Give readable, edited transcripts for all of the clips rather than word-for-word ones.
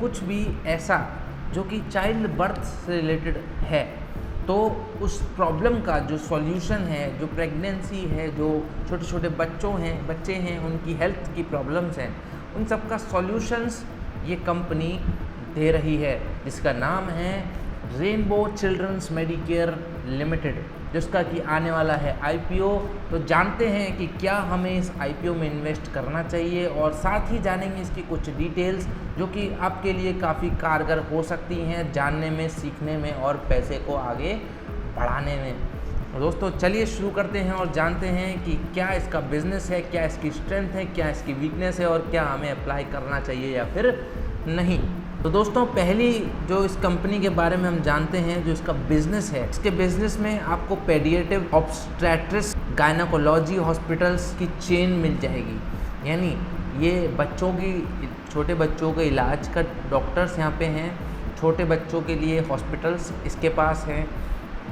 कुछ भी ऐसा जो कि चाइल्ड बर्थ से रिलेटेड है, तो उस प्रॉब्लम का जो सॉल्यूशन है, जो प्रेगनेंसी है, जो छोटे छोटे बच्चे हैं उनकी हेल्थ की प्रॉब्लम्स हैं, उन सब का सॉल्यूशंस ये कंपनी दे रही है, जिसका नाम है रेनबो चिल्ड्रंस मेडिकेयर लिमिटेड, जिसका कि आने वाला है आईपीओ। तो जानते हैं कि क्या हमें इस आईपीओ में इन्वेस्ट करना चाहिए, और साथ ही जानेंगे इसकी कुछ डिटेल्स जो कि आपके लिए काफ़ी कारगर हो सकती हैं जानने में, सीखने में और पैसे को आगे बढ़ाने में। तो दोस्तों चलिए शुरू करते हैं और जानते हैं कि क्या इसका बिजनेस है, क्या इसकी स्ट्रेंथ है, क्या इसकी वीकनेस है, और क्या हमें अप्लाई करना चाहिए या फिर नहीं। तो दोस्तों पहली जो इस कंपनी के बारे में हम जानते हैं, जो इसका बिजनेस है, इसके बिजनेस में आपको पेडिएट्रिक ऑब्स्टेट्रिक्स गायनेकोलॉजी हॉस्पिटल्स की चेन मिल जाएगी। यानी ये छोटे बच्चों के इलाज का डॉक्टर्स यहाँ पे हैं, छोटे बच्चों के लिए हॉस्पिटल्स इसके पास हैं,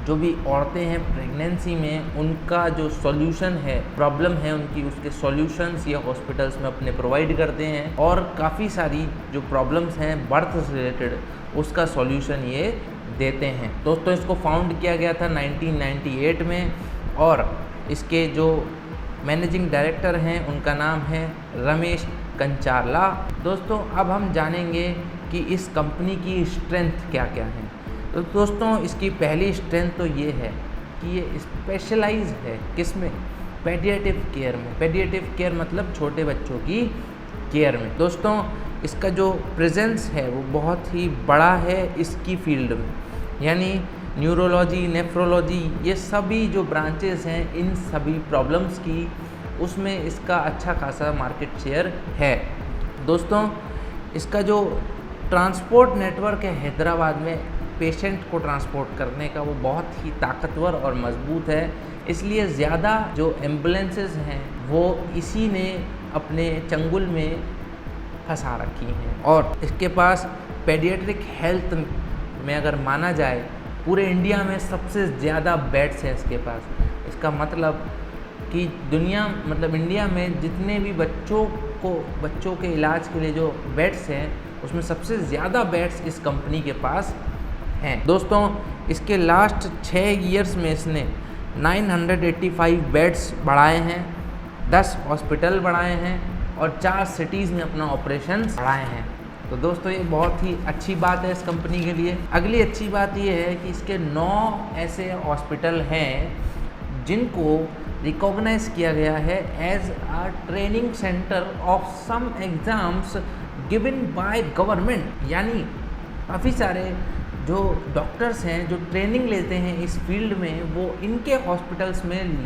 जो भी औरतें हैं प्रेगनेंसी में उनका जो सॉल्यूशन है, प्रॉब्लम है उनकी, उसके सॉल्यूशंस ये हॉस्पिटल्स में अपने प्रोवाइड करते हैं, और काफ़ी सारी जो प्रॉब्लम्स हैं बर्थ से रिलेटेड उसका सॉल्यूशन ये देते हैं। दोस्तों इसको फाउंड किया गया था 1998 में, और इसके जो मैनेजिंग डायरेक्टर हैं उनका नाम है रमेश कंचारला। दोस्तों अब हम जानेंगे कि इस कंपनी की स्ट्रेंथ क्या क्या है। तो दोस्तों इसकी पहली स्ट्रेंथ तो ये है कि ये स्पेशलाइज है किसमें, पेडिएट्रिक केयर में। पेडिएट्रिक केयर मतलब छोटे बच्चों की केयर में। दोस्तों इसका जो प्रेजेंस है वो बहुत ही बड़ा है इसकी फील्ड में, यानी न्यूरोलॉजी, नेफ्रोलॉजी, ये सभी जो ब्रांचेस हैं इन सभी प्रॉब्लम्स की, उसमें इसका अच्छा खासा मार्केट शेयर है। दोस्तों इसका जो ट्रांसपोर्ट नेटवर्क है हैदराबाद में पेशेंट को ट्रांसपोर्ट करने का, वो बहुत ही ताकतवर और मजबूत है, इसलिए ज़्यादा जो एम्बुलेंसेस हैं वो इसी ने अपने चंगुल में फंसा रखी हैं। और इसके पास पेडिएट्रिक हेल्थ में अगर माना जाए पूरे इंडिया में सबसे ज़्यादा बेड्स हैं इसके पास। इसका मतलब कि इंडिया में जितने भी बच्चों के इलाज के लिए जो बेड्स हैं उसमें सबसे ज़्यादा बेड्स इस कंपनी के पास हैं। दोस्तों इसके लास्ट 6 ईयर्स में इसने 985 बेड्स बढ़ाए हैं, 10 हॉस्पिटल बढ़ाए हैं और 4 सिटीज़ में अपना ऑपरेशन बढ़ाए हैं। तो दोस्तों ये बहुत ही अच्छी बात है इस कंपनी के लिए। अगली अच्छी बात ये है कि इसके 9 ऐसे हॉस्पिटल हैं जिनको रिकॉग्नाइज किया गया है as a training centre of some exams given by government. यानी काफ़ी सारे जो डॉक्टर्स हैं जो ट्रेनिंग लेते हैं इस फील्ड में, वो इनके हॉस्पिटल्स में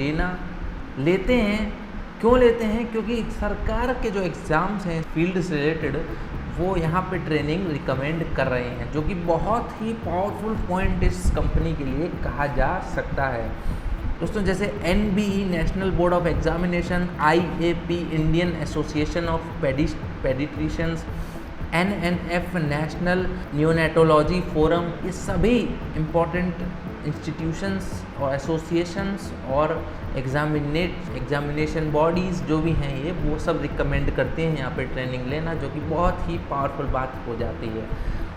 लेते हैं। क्यों लेते हैं? क्योंकि सरकार के जो एग्ज़ाम्स हैं फील्ड से रिलेटेड वो यहाँ पे ट्रेनिंग रिकमेंड कर रहे हैं, जो कि बहुत ही पावरफुल पॉइंट इस कंपनी के लिए कहा जा सकता है। दोस्तों जैसे NBE national board of examination, IAP Indian association of pediatricians, NNF national neonatology forum, ये सभी इम्पॉर्टेंट इंस्टीट्यूशंस और एसोसिएशंस और एग्जामिनेशन बॉडीज़ जो भी हैं ये वो सब रिकमेंड करते हैं यहाँ पे ट्रेनिंग लेना, जो कि बहुत ही पावरफुल बात हो जाती है।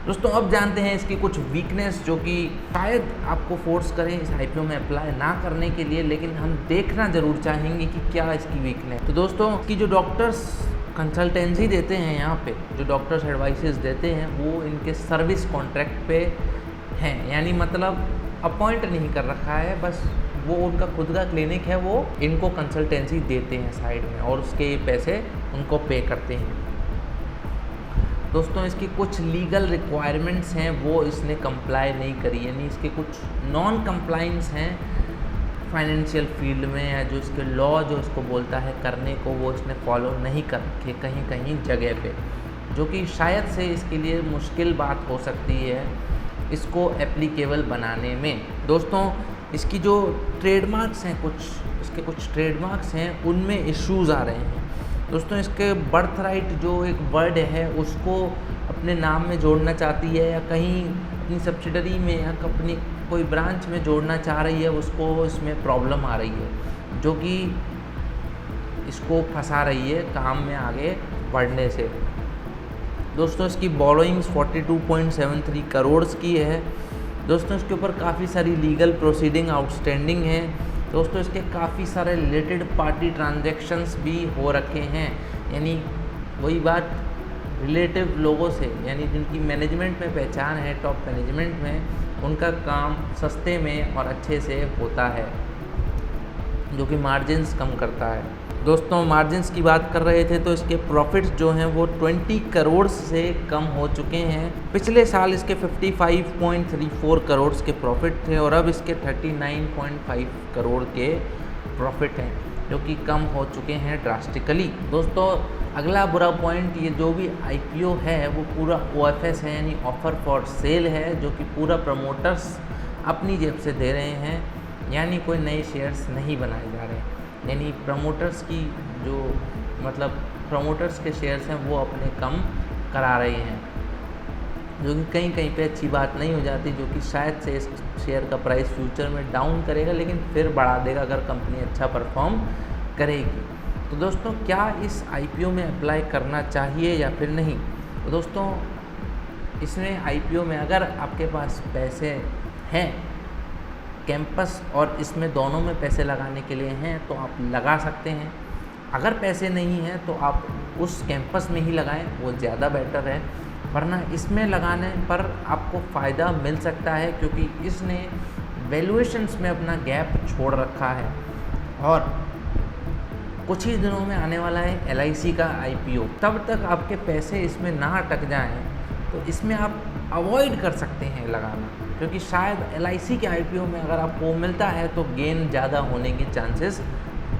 दोस्तों अब जानते हैं इसकी कुछ वीकनेस जो कि शायद आपको फोर्स करें इस IPO में अप्लाई ना करने के लिए, लेकिन हम देखना ज़रूर चाहेंगे कि क्या इसकी वीकनेस। तो दोस्तों की जो डॉक्टर्स कंसल्टेंसी देते हैं यहाँ पे, जो डॉक्टर्स एडवाइसेस देते हैं वो इनके सर्विस कॉन्ट्रैक्ट पे हैं, यानी मतलब अपॉइंट नहीं कर रखा है, बस वो उनका खुद का क्लिनिक है, वो इनको कंसल्टेंसी देते हैं साइड में और उसके पैसे उनको पे करते हैं। दोस्तों इसकी कुछ लीगल रिक्वायरमेंट्स हैं वो इसने कंप्लाई नहीं करी, यानी इसके कुछ नॉन कंप्लाइंस हैं फाइनेंशियल फील्ड में, या जो इसके लॉ जो इसको बोलता है करने को वो इसने फॉलो नहीं कर रखे कहीं जगह पे, जो कि शायद से इसके लिए मुश्किल बात हो सकती है इसको एप्लीकेबल बनाने में। दोस्तों इसकी जो ट्रेडमार्क्स हैं, इसके कुछ ट्रेडमार्क्स हैं उनमें इश्यूज़ आ रहे हैं। दोस्तों इसके बर्थ राइट जो एक वर्ड है उसको अपने नाम में जोड़ना चाहती है, या कहीं अपनी सब्सिडरी में या अपनी कोई ब्रांच में जोड़ना चाह रही है, उसको इसमें प्रॉब्लम आ रही है जो कि इसको फंसा रही है काम में आगे बढ़ने से। दोस्तों इसकी बोरोइंग्स 42.73 करोड़ की है। दोस्तों इसके ऊपर काफ़ी सारी लीगल प्रोसीडिंग आउटस्टैंडिंग है। दोस्तों इसके काफ़ी सारे रिलेटेड पार्टी ट्रांजैक्शंस भी हो रखे हैं, यानी वही बात रिलेटिव लोगों से, यानी जिनकी मैनेजमेंट में पहचान है, टॉप मैनेजमेंट में, उनका काम सस्ते में और अच्छे से होता है, जो कि मार्जिन्स कम करता है। दोस्तों मार्जिन्स की बात कर रहे थे तो इसके प्रॉफिट्स जो हैं वो 20 करोड़ से कम हो चुके हैं। पिछले साल इसके 55.34 करोड़ के प्रॉफिट थे और अब इसके 39.5 करोड़ के प्रॉफिट हैं, जो कि कम हो चुके हैं ड्रास्टिकली। दोस्तों अगला बुरा पॉइंट, ये जो भी IPO है वो पूरा OFS है, यानी ऑफ़र फॉर सेल है, जो कि पूरा प्रमोटर्स अपनी जेब से दे रहे हैं, यानी कोई नए शेयर्स नहीं बनाए जा रहे हैं। यानी प्रमोटर्स की जो मतलब प्रमोटर्स के शेयर्स हैं वो अपने कम करा रहे हैं, जो कि कहीं कहीं पे अच्छी बात नहीं हो जाती, जो कि शायद से इस शेयर का प्राइस फ्यूचर में डाउन करेगा, लेकिन फिर बढ़ा देगा अगर कंपनी अच्छा परफॉर्म करेगी। तो दोस्तों क्या इस IPO में अप्लाई करना चाहिए या फिर नहीं? तो दोस्तों इसमें IPO में अगर आपके पास पैसे हैं कैंपस और इसमें दोनों में पैसे लगाने के लिए हैं तो आप लगा सकते हैं। अगर पैसे नहीं हैं तो आप उस कैंपस में ही लगाएं, वो ज़्यादा बेटर है, वरना इसमें लगाने पर आपको फ़ायदा मिल सकता है, क्योंकि इसने वैल्यूएशंस में अपना गैप छोड़ रखा है और कुछ ही दिनों में आने वाला है LIC का IPO। तब तक आपके पैसे इसमें ना अटक जाएं तो इसमें आप अवॉइड कर सकते हैं लगाना, क्योंकि शायद LIC के IPO में अगर आपको मिलता है तो गेन ज़्यादा होने के चांसेस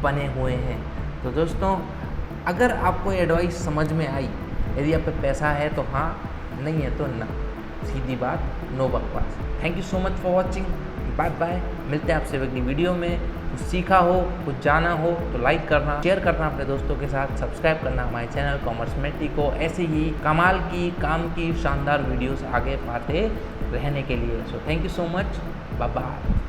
बने हुए हैं। तो दोस्तों अगर आपको एडवाइस समझ में आई, यदि आप पे पैसा है तो हाँ, नहीं है तो ना, सीधी बात, नो बकवास। Thank you so much for watching, bye bye. मिलते हैं आपसे अगली वीडियो में। कुछ सीखा हो, कुछ जाना हो तो लाइक करना, शेयर करना अपने दोस्तों के साथ, सब्सक्राइब करना हमारे चैनल कॉमर्समेट्री को, ऐसे ही कमाल की काम की शानदार वीडियोस आगे पाते रहने के लिए। So thank you so much, bye bye.